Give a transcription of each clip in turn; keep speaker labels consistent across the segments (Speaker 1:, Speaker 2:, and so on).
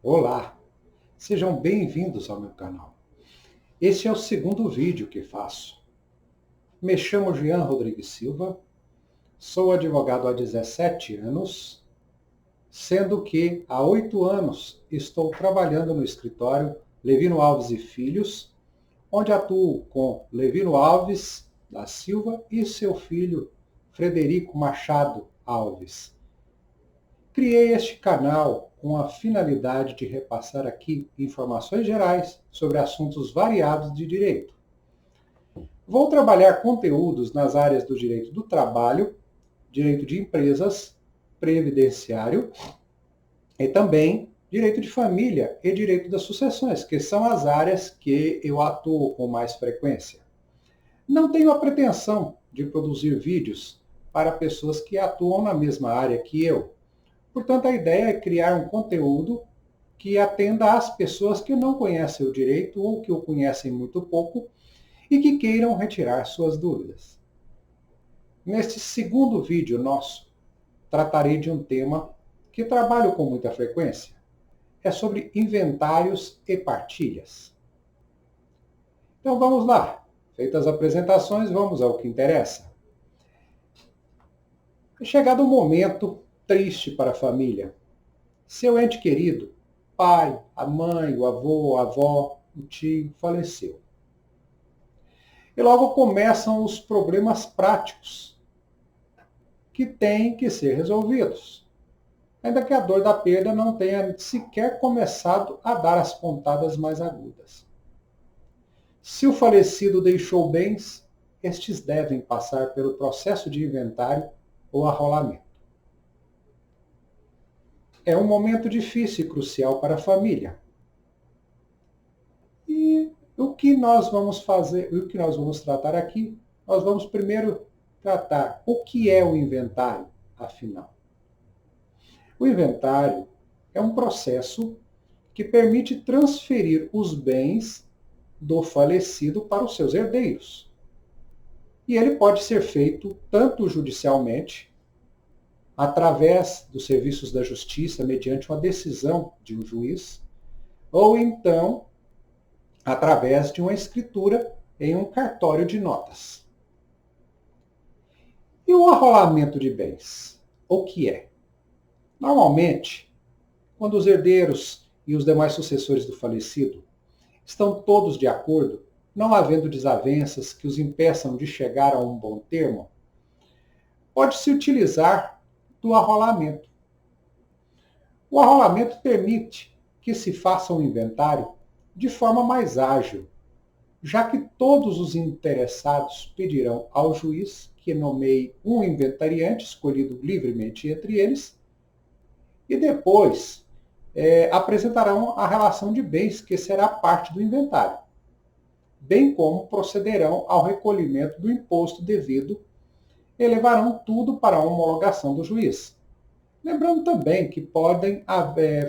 Speaker 1: Olá, sejam bem-vindos ao meu canal. Este é o segundo vídeo que faço. Me chamo Jean Rodrigues Silva, sou advogado há 17 anos, sendo que há 8 anos estou trabalhando no escritório Levino Alves e Filhos, onde atuo com Levino Alves da Silva e seu filho Frederico Machado Alves. Criei este canal com a finalidade de repassar aqui informações gerais sobre assuntos variados de direito. Vou trabalhar conteúdos nas áreas do direito do trabalho, direito de empresas, previdenciário e também direito de família e direito das sucessões, que são as áreas que eu atuo com mais frequência. Não tenho a pretensão de produzir vídeos para pessoas que atuam na mesma área que eu. Portanto, a ideia é criar um conteúdo que atenda às pessoas que não conhecem o direito ou que o conhecem muito pouco e que queiram retirar suas dúvidas. Neste segundo vídeo nosso, tratarei de um tema que trabalho com muita frequência. É sobre inventários e partilhas. Então vamos lá. Feitas as apresentações, vamos ao que interessa. É chegado um momento triste para a família. Seu ente querido, pai, a mãe, o avô, a avó, o tio, faleceu. E logo começam os problemas práticos que têm que ser resolvidos, ainda que a dor da perda não tenha sequer começado a dar as pontadas mais agudas. Se o falecido deixou bens, estes devem passar pelo processo de inventário ou arrolamento. É um momento difícil e crucial para a família. E o que nós vamos fazer, o que nós vamos tratar aqui? Nós vamos primeiro tratar o que é o inventário, afinal. O inventário é um processo que permite transferir os bens do falecido para os seus herdeiros. E ele pode ser feito tanto judicialmente, através dos serviços da justiça, mediante uma decisão de um juiz, ou então através de uma escritura em um cartório de notas. E o arrolamento de bens? O que é? Normalmente, quando os herdeiros e os demais sucessores do falecido estão todos de acordo, não havendo desavenças que os impeçam de chegar a um bom termo, pode-se utilizar do arrolamento. O arrolamento permite que se faça um inventário de forma mais ágil, já que todos os interessados pedirão ao juiz que nomeie um inventariante escolhido livremente entre eles e depois apresentarão a relação de bens que será parte do inventário, bem como procederão ao recolhimento do imposto devido e levarão tudo para a homologação do juiz. Lembrando também que podem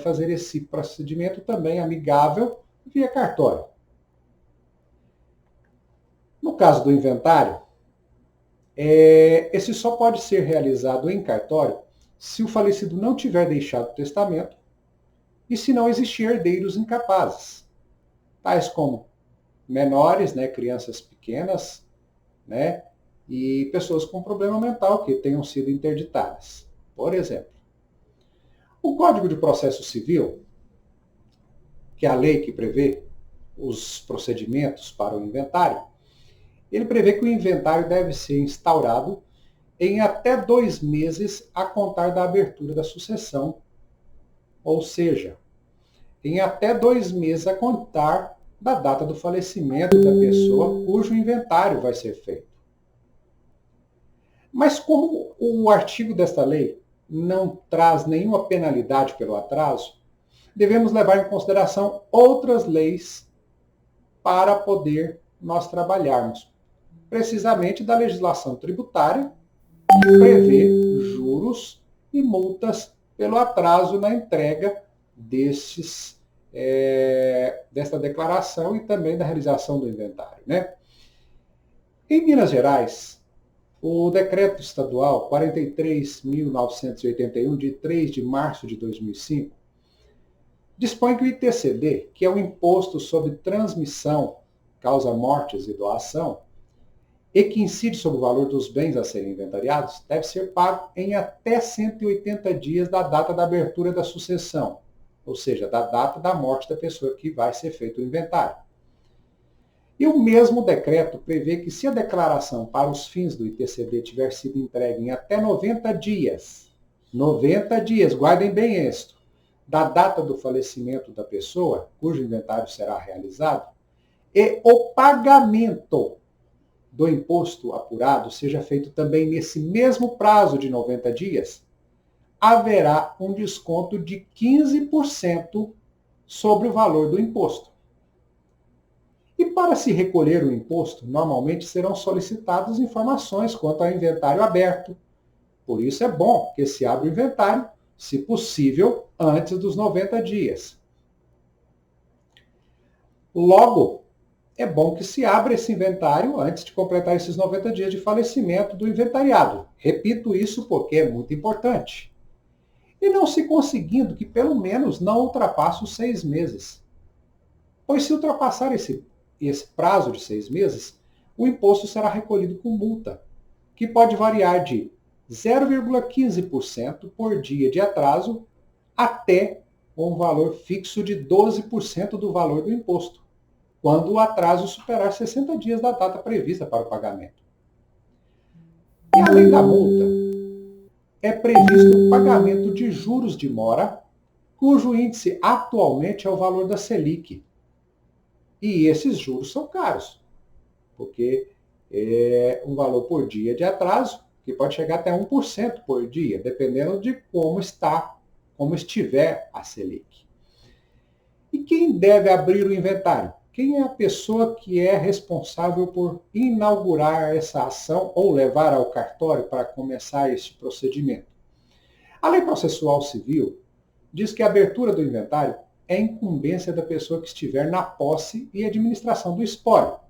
Speaker 1: fazer esse procedimento também amigável via cartório. No caso do inventário, esse só pode ser realizado em cartório se o falecido não tiver deixado testamento e se não existir herdeiros incapazes, tais como menores, crianças pequenas, e pessoas com problema mental que tenham sido interditadas, por exemplo. O Código de Processo Civil, que é a lei que prevê os procedimentos para o inventário, ele prevê que o inventário deve ser instaurado em até 2 meses a contar da abertura da sucessão, ou seja, em até 2 meses a contar da data do falecimento da pessoa cujo inventário vai ser feito. Mas como o artigo desta lei não traz nenhuma penalidade pelo atraso, devemos levar em consideração outras leis para poder nós trabalharmos. Precisamente da legislação tributária, que prevê juros e multas pelo atraso na entrega desta declaração e também da realização do inventário. Em Minas Gerais, o Decreto Estadual 43.981, de 3 de março de 2005, dispõe que o ITCD, que é o Imposto sobre Transmissão, Causa Mortes e Doação, e que incide sobre o valor dos bens a serem inventariados, deve ser pago em até 180 dias da data da abertura da sucessão, ou seja, da data da morte da pessoa que vai ser feito o inventário. E o mesmo decreto prevê que se a declaração para os fins do ITCD tiver sido entregue em até 90 dias, guardem bem isto, da data do falecimento da pessoa, cujo inventário será realizado, e o pagamento do imposto apurado seja feito também nesse mesmo prazo de 90 dias, haverá um desconto de 15% sobre o valor do imposto. E para se recolher o imposto, normalmente serão solicitadas informações quanto ao inventário aberto. Por isso é bom que se abra o inventário, se possível, antes dos 90 dias. Logo, é bom que se abra esse inventário antes de completar esses 90 dias de falecimento do inventariado. Repito isso porque é muito importante. E não se conseguindo que pelo menos não ultrapasse os 6 meses. Pois se ultrapassar esse prazo de 6 meses, o imposto será recolhido com multa, que pode variar de 0,15% por dia de atraso até um valor fixo de 12% do valor do imposto, quando o atraso superar 60 dias da data prevista para o pagamento. E além da multa, é previsto o pagamento de juros de mora, cujo índice atualmente é o valor da Selic. E esses juros são caros, porque é um valor por dia de atraso, que pode chegar até 1% por dia, dependendo de como estiver a Selic. E quem deve abrir o inventário? Quem é a pessoa que é responsável por inaugurar essa ação ou levar ao cartório para começar este procedimento? A Lei Processual Civil diz que a abertura do inventário é incumbência da pessoa que estiver na posse e administração do espólio.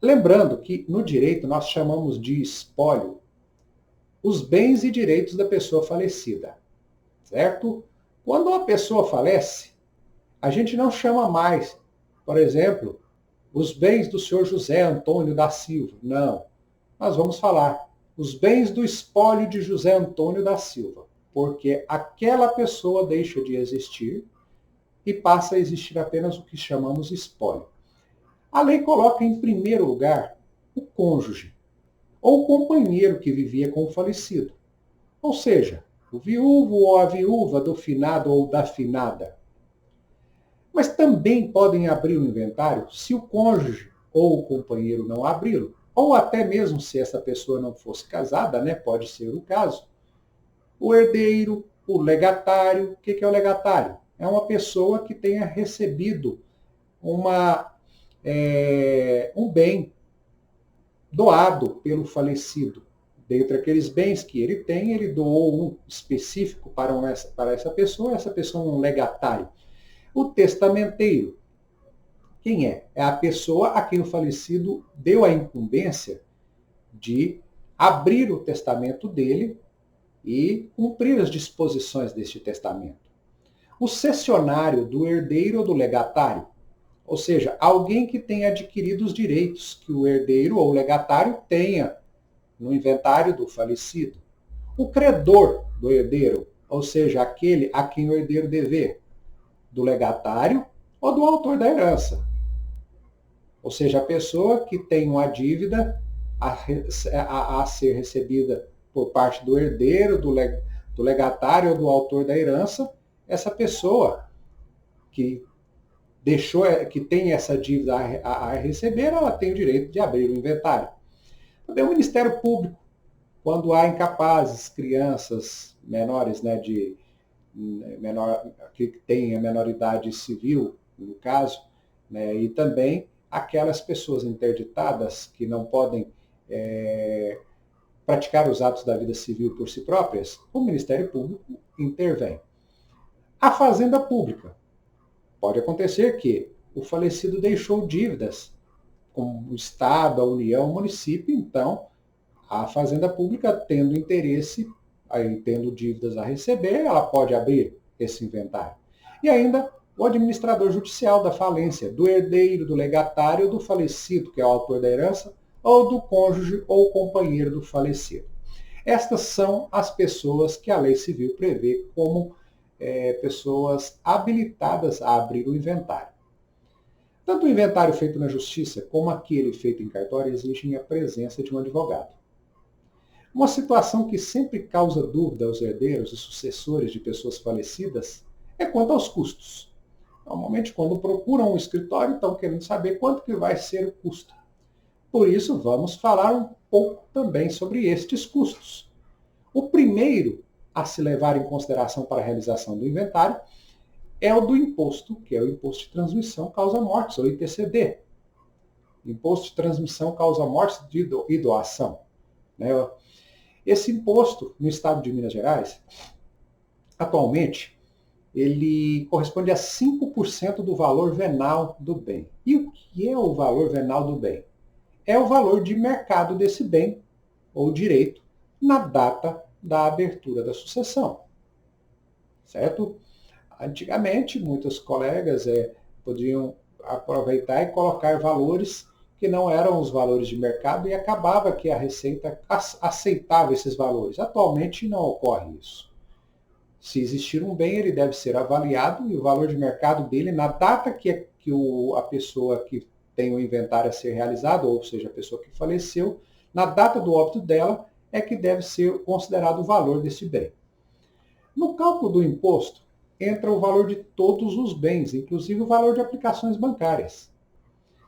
Speaker 1: Lembrando que no direito nós chamamos de espólio os bens e direitos da pessoa falecida, certo? Quando uma pessoa falece, a gente não chama mais, por exemplo, os bens do senhor José Antônio da Silva. Não. Nós vamos falar os bens do espólio de José Antônio da Silva, porque aquela pessoa deixa de existir e passa a existir apenas o que chamamos espólio. A lei coloca em primeiro lugar o cônjuge, ou o companheiro que vivia com o falecido, ou seja, o viúvo ou a viúva do finado ou da finada. Mas também podem abrir o inventário se o cônjuge ou o companheiro não abri-lo, ou até mesmo se essa pessoa não fosse casada, pode ser o caso, o herdeiro, o legatário. O que é o legatário? É uma pessoa que tenha recebido um bem doado pelo falecido. Dentre aqueles bens que ele tem, ele doou um específico para essa pessoa é um legatário. O testamenteiro, quem é? É a pessoa a quem o falecido deu a incumbência de abrir o testamento dele e cumprir as disposições deste testamento. O cessionário do herdeiro ou do legatário, ou seja, alguém que tenha adquirido os direitos que o herdeiro ou legatário tenha no inventário do falecido. O credor do herdeiro, ou seja, aquele a quem o herdeiro dever, do legatário ou do autor da herança. Ou seja, a pessoa que tem uma dívida a ser recebida por parte do herdeiro, do legatário ou do autor da herança, essa pessoa que tem essa dívida a receber, ela tem o direito de abrir o inventário. Também o Ministério Público, quando há incapazes, crianças menores, que têm a menoridade civil, no caso, e também aquelas pessoas interditadas que não podem praticar os atos da vida civil por si próprias, o Ministério Público intervém. A Fazenda Pública. Pode acontecer que o falecido deixou dívidas com o Estado, a União, o município, então a Fazenda Pública, tendo interesse, tendo dívidas a receber, ela pode abrir esse inventário. E ainda o administrador judicial da falência, do herdeiro, do legatário, do falecido, que é o autor da herança, ou do cônjuge ou companheiro do falecido. Estas são as pessoas que a lei civil prevê como pessoas habilitadas a abrir o inventário. Tanto o inventário feito na justiça como aquele feito em cartório exigem a presença de um advogado. Uma situação que sempre causa dúvida aos herdeiros e sucessores de pessoas falecidas é quanto aos custos. Normalmente, quando procuram um escritório, estão querendo saber quanto que vai ser o custo. Por isso, vamos falar um pouco também sobre estes custos. O primeiro a se levar em consideração para a realização do inventário é o do imposto, que é o Imposto de Transmissão Causa-Mortes, ou ITCD. Imposto de Transmissão Causa-Mortes e Doação. Esse imposto, no estado de Minas Gerais, atualmente, ele corresponde a 5% do valor venal do bem. E o que é o valor venal do bem? É o valor de mercado desse bem, ou direito, na data da abertura da sucessão. Certo? Antigamente, muitos colegas podiam aproveitar e colocar valores que não eram os valores de mercado e acabava que a Receita aceitava esses valores. Atualmente não ocorre isso. Se existir um bem, ele deve ser avaliado e o valor de mercado dele, na data que a pessoa que tem o inventário a ser realizado, ou seja, a pessoa que faleceu, na data do óbito dela, é que deve ser considerado o valor desse bem. No cálculo do imposto, entra o valor de todos os bens, inclusive o valor de aplicações bancárias.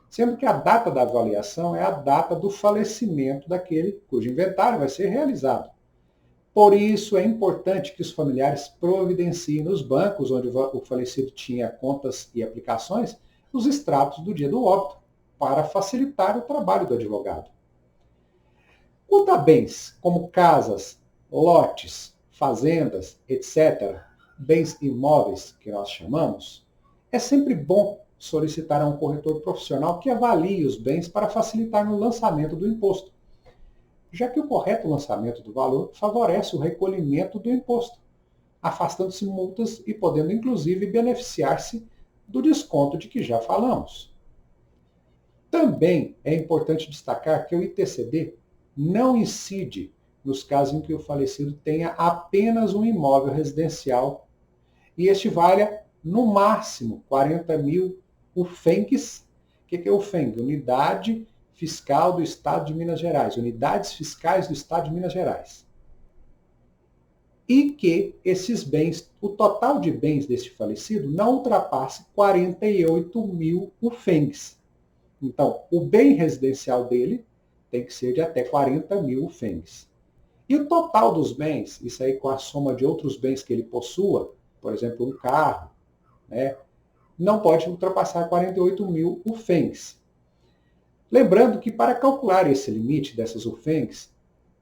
Speaker 1: Sendo que a data da avaliação é a data do falecimento daquele cujo inventário vai ser realizado. Por isso, é importante que os familiares providenciem nos bancos onde o falecido tinha contas e aplicações os extratos do dia do óbito, para facilitar o trabalho do advogado. Quanto a bens, como casas, lotes, fazendas, etc., bens imóveis, que nós chamamos, é sempre bom solicitar a um corretor profissional que avalie os bens para facilitar no lançamento do imposto, já que o correto lançamento do valor favorece o recolhimento do imposto, afastando-se multas e podendo inclusive beneficiar-se do desconto de que já falamos. Também é importante destacar que o ITCD não incide nos casos em que o falecido tenha apenas um imóvel residencial e este valha, no máximo, 40 mil UFENGs. O que é UFENG? Unidade Fiscal do Estado de Minas Gerais. Unidades Fiscais do Estado de Minas Gerais. E que esses bens, o total de bens deste falecido, não ultrapasse 48 mil UFENGs. Então, o bem residencial dele tem que ser de até 40 mil UFENGs. E o total dos bens, isso aí com a soma de outros bens que ele possua, por exemplo, um carro, não pode ultrapassar 48 mil UFENGs. Lembrando que para calcular esse limite dessas UFENGs,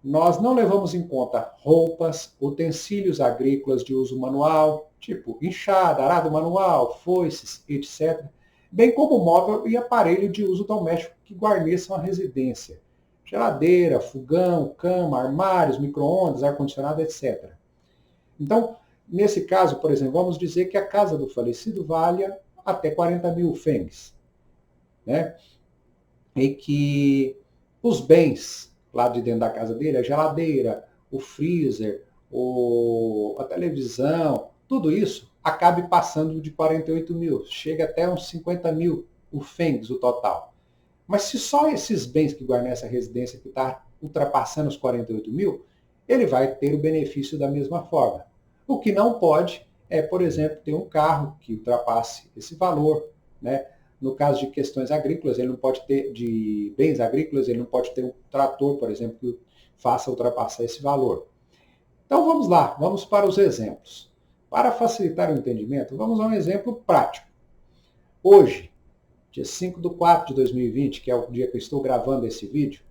Speaker 1: nós não levamos em conta roupas, utensílios agrícolas de uso manual, tipo enxada, arado manual, foices, etc., bem como móvel e aparelho de uso doméstico que guarneçam a residência, geladeira, fogão, cama, armários, micro-ondas, ar-condicionado, etc. Então, nesse caso, por exemplo, vamos dizer que a casa do falecido valha até 40 mil UFENGs, e que os bens lá de dentro da casa dele, a geladeira, o freezer, a televisão, tudo isso acabe passando de 48 mil, chega até uns 50 mil UFENGs o total. Mas se só esses bens que guarnecem a residência que está ultrapassando os 48 mil, ele vai ter o benefício da mesma forma. O que não pode é, por exemplo, ter um carro que ultrapasse esse valor. No caso de questões agrícolas, ele não pode ter, de bens agrícolas, ele não pode ter um trator, por exemplo, que faça ultrapassar esse valor. Então vamos lá, vamos para os exemplos. Para facilitar o entendimento, vamos a um exemplo prático. Hoje, dia 5/4/2020, que é o dia que eu estou gravando esse vídeo,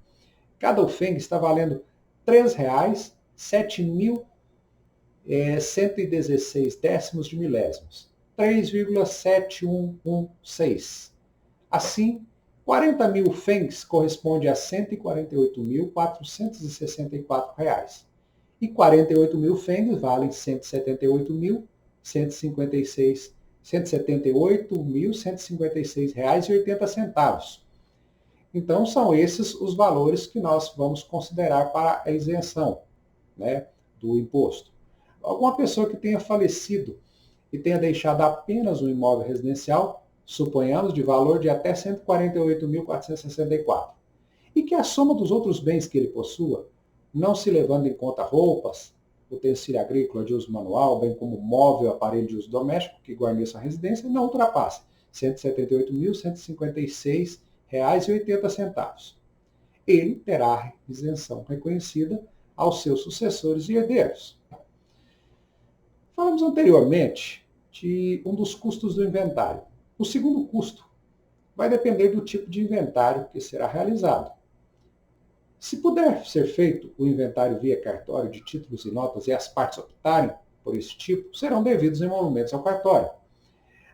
Speaker 1: cada UFENG está valendo R$ 3,7.116 décimos de milésimos, 3,7116. Assim, 40 mil UFENGs corresponde a R$ 148.464. E 48 mil UFENGs valem R$ 178.156 R$ 178.156,80. Então, são esses os valores que nós vamos considerar para a isenção, né, do imposto. Alguma pessoa que tenha falecido e tenha deixado apenas um imóvel residencial, suponhamos de valor de até R$ 148.464, e que a soma dos outros bens que ele possua, não se levando em conta roupas, utensílio agrícola de uso manual, bem como móvel, aparelho de uso doméstico que guarneça a residência, não ultrapasse R$ 178.156,80. Ele terá isenção reconhecida aos seus sucessores e herdeiros. Falamos anteriormente de um dos custos do inventário. O segundo custo vai depender do tipo de inventário que será realizado. Se puder ser feito o inventário via cartório de títulos e notas e as partes optarem por esse tipo, serão devidos emolumentos ao cartório.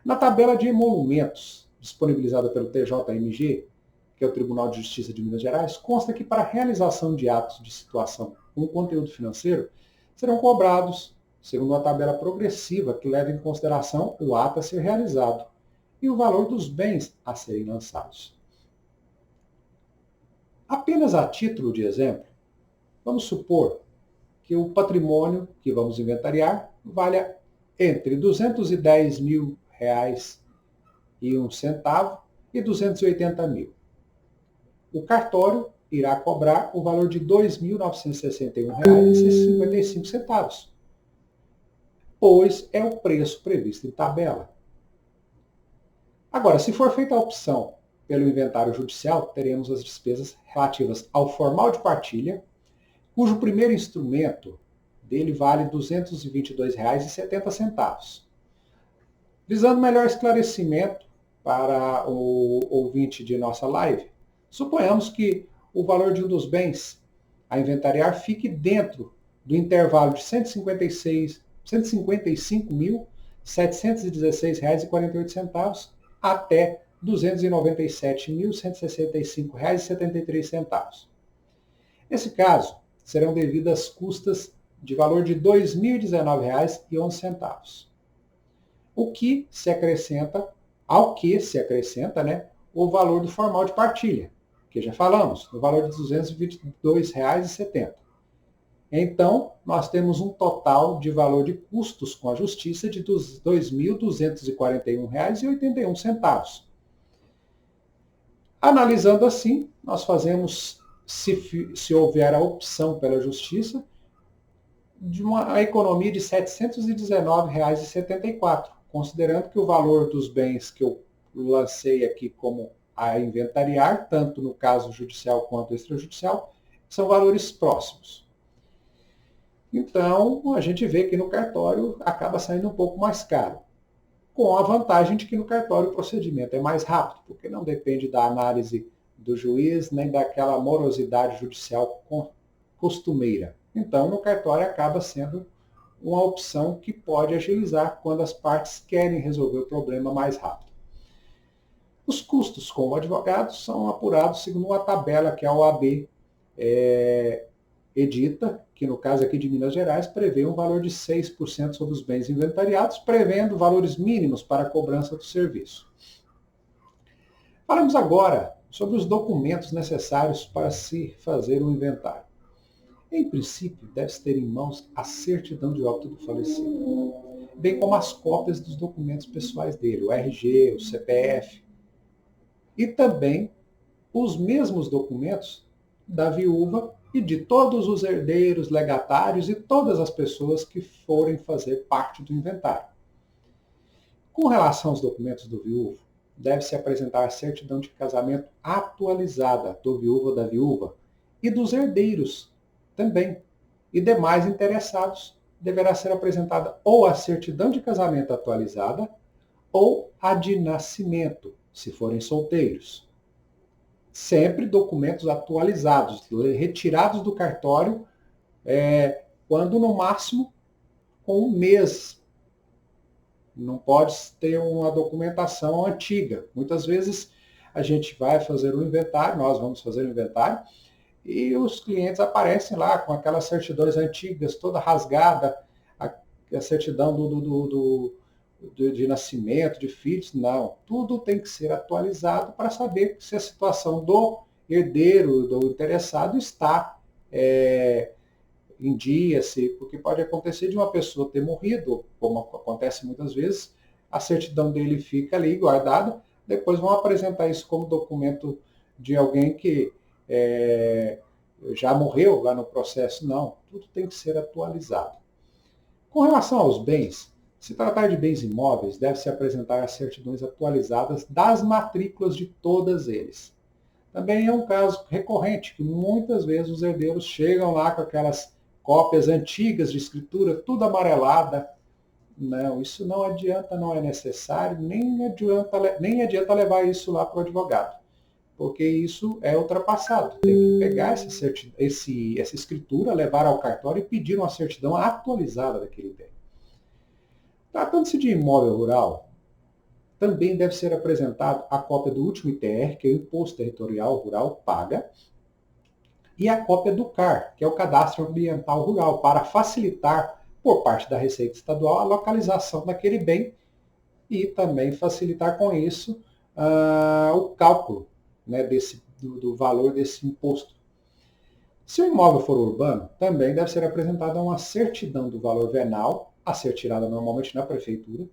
Speaker 1: Na tabela de emolumentos disponibilizada pelo TJMG, que é o Tribunal de Justiça de Minas Gerais, consta que para a realização de atos de situação com conteúdo financeiro, serão cobrados, segundo uma tabela progressiva que leva em consideração o ato a ser realizado e o valor dos bens a serem lançados. Apenas a título de exemplo, vamos supor que o patrimônio que vamos inventariar valha entre R$ 210.000,01 e R$ 280.000. O cartório irá cobrar o valor de R$ 2.961,55, pois é o preço previsto em tabela. Agora, se for feita a opção pelo inventário judicial, teremos as despesas relativas ao formal de partilha, cujo primeiro instrumento dele vale R$ 222,70. Visando melhor esclarecimento para o ouvinte de nossa live, suponhamos que o valor de um dos bens a inventariar fique dentro do intervalo de R$ 155.716,48 até R$ 297.165,73. Nesse caso, serão devidas custas de valor de R$ 2.019,11. Ao que se acrescenta, né, o valor do formal de partilha, que já falamos, no valor de R$ 222,70. Então, nós temos um total de valor de custos com a justiça de R$ 2.241,81. Analisando assim, nós fazemos, se houver a opção pela justiça, de uma economia de R$ 719,74, considerando que o valor dos bens que eu lancei aqui como a inventariar, tanto no caso judicial quanto extrajudicial, são valores próximos. Então, a gente vê que no cartório acaba saindo um pouco mais caro, com a vantagem de que no cartório o procedimento é mais rápido, porque não depende da análise do juiz, nem daquela morosidade judicial costumeira. Então, no cartório acaba sendo uma opção que pode agilizar quando as partes querem resolver o problema mais rápido. Os custos com o advogado são apurados segundo uma tabela que a OAB edita, que no caso aqui de Minas Gerais, prevê um valor de 6% sobre os bens inventariados, prevendo valores mínimos para a cobrança do serviço. Falamos agora sobre os documentos necessários para se fazer um inventário. Em princípio, deve-se ter em mãos a certidão de óbito do falecido, bem como as cópias dos documentos pessoais dele, o RG, o CPF, e também os mesmos documentos da viúva e de todos os herdeiros, legatários e todas as pessoas que forem fazer parte do inventário. Com relação aos documentos do viúvo, deve-se apresentar a certidão de casamento atualizada do viúvo ou da viúva e dos herdeiros também. E demais interessados, deverá ser apresentada ou a certidão de casamento atualizada ou a de nascimento, se forem solteiros. Sempre documentos atualizados, retirados do cartório, quando no máximo com um mês. Não pode ter uma documentação antiga. Muitas vezes a gente vai fazer o inventário, nós vamos fazer o inventário, e os clientes aparecem lá com aquelas certidões antigas, toda rasgada, a certidão de nascimento, de filhos, não. Tudo tem que ser atualizado para saber se a situação do herdeiro, do interessado, está em dia, porque pode acontecer de uma pessoa ter morrido, como acontece muitas vezes, a certidão dele fica ali guardada, depois vão apresentar isso como documento de alguém que já morreu lá no processo. Não, tudo tem que ser atualizado. Com relação aos bens, se tratar de bens imóveis, deve-se apresentar as certidões atualizadas das matrículas de todos eles. Também é um caso recorrente, que muitas vezes os herdeiros chegam lá com aquelas cópias antigas de escritura, tudo amarelada. Não, isso não adianta, não é necessário, nem adianta levar isso lá para o advogado, porque isso é ultrapassado. Tem que pegar essa escritura, levar ao cartório e pedir uma certidão atualizada daquele bem. Tratando-se de imóvel rural, também deve ser apresentado a cópia do último ITR, que é o Imposto Territorial Rural Paga, e a cópia do CAR, que é o Cadastro Ambiental Rural, para facilitar, por parte da Receita Estadual, a localização daquele bem e também facilitar com isso o cálculo, né, do valor desse imposto. Se o imóvel for urbano, também deve ser apresentada uma certidão do valor venal, a ser tirada normalmente na prefeitura,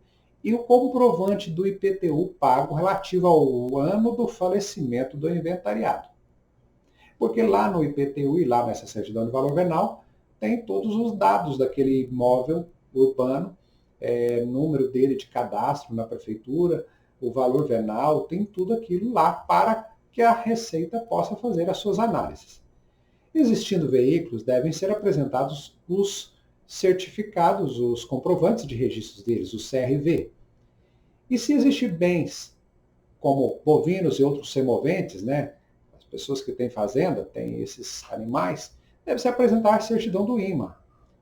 Speaker 1: e o comprovante do IPTU pago relativo ao ano do falecimento do inventariado. Porque lá no IPTU e lá nessa certidão de valor venal, tem todos os dados daquele imóvel urbano, número dele de cadastro na prefeitura, o valor venal, tem tudo aquilo lá para que a Receita possa fazer as suas análises. Existindo veículos, devem ser apresentados os certificados, os comprovantes de registros deles, o CRV. E se existir bens como bovinos e outros semoventes, né, as pessoas que têm fazenda, têm esses animais, deve-se apresentar a certidão do IMA,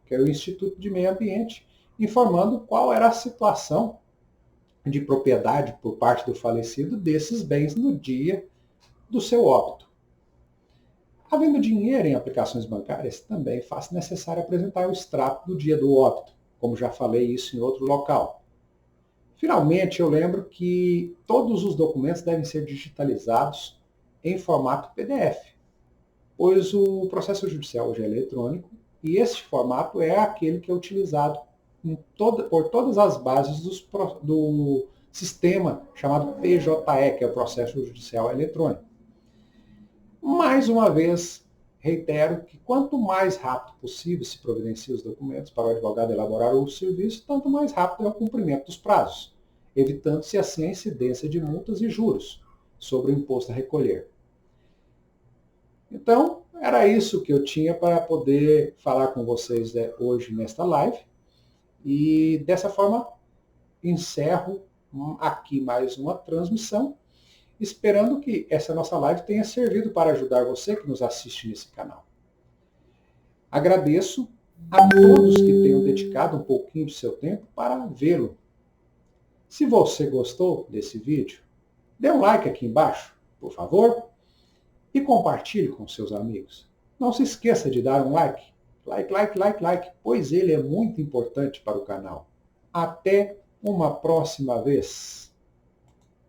Speaker 1: que é o Instituto de Meio Ambiente, informando qual era a situação de propriedade por parte do falecido desses bens no dia do seu óbito. Havendo dinheiro em aplicações bancárias, também faz necessário apresentar o extrato do dia do óbito, como já falei isso em outro local. Finalmente, eu lembro que todos os documentos devem ser digitalizados em formato PDF, pois o processo judicial hoje é eletrônico e esse formato é aquele que é utilizado por todas as bases do sistema chamado PJE, que é o processo judicial eletrônico. Mais uma vez, reitero que quanto mais rápido possível se providencia os documentos para o advogado elaborar o serviço, tanto mais rápido é o cumprimento dos prazos, evitando-se assim a incidência de multas e juros sobre o imposto a recolher. Então, era isso que eu tinha para poder falar com vocês hoje nesta live. E dessa forma, encerro aqui mais uma transmissão, esperando que essa nossa live tenha servido para ajudar você que nos assiste nesse canal. Agradeço a todos que tenham dedicado um pouquinho de seu tempo para vê-lo. Se você gostou desse vídeo, dê um like aqui embaixo, por favor, e compartilhe com seus amigos. Não se esqueça de dar um like. Like, pois ele é muito importante para o canal. Até uma próxima vez.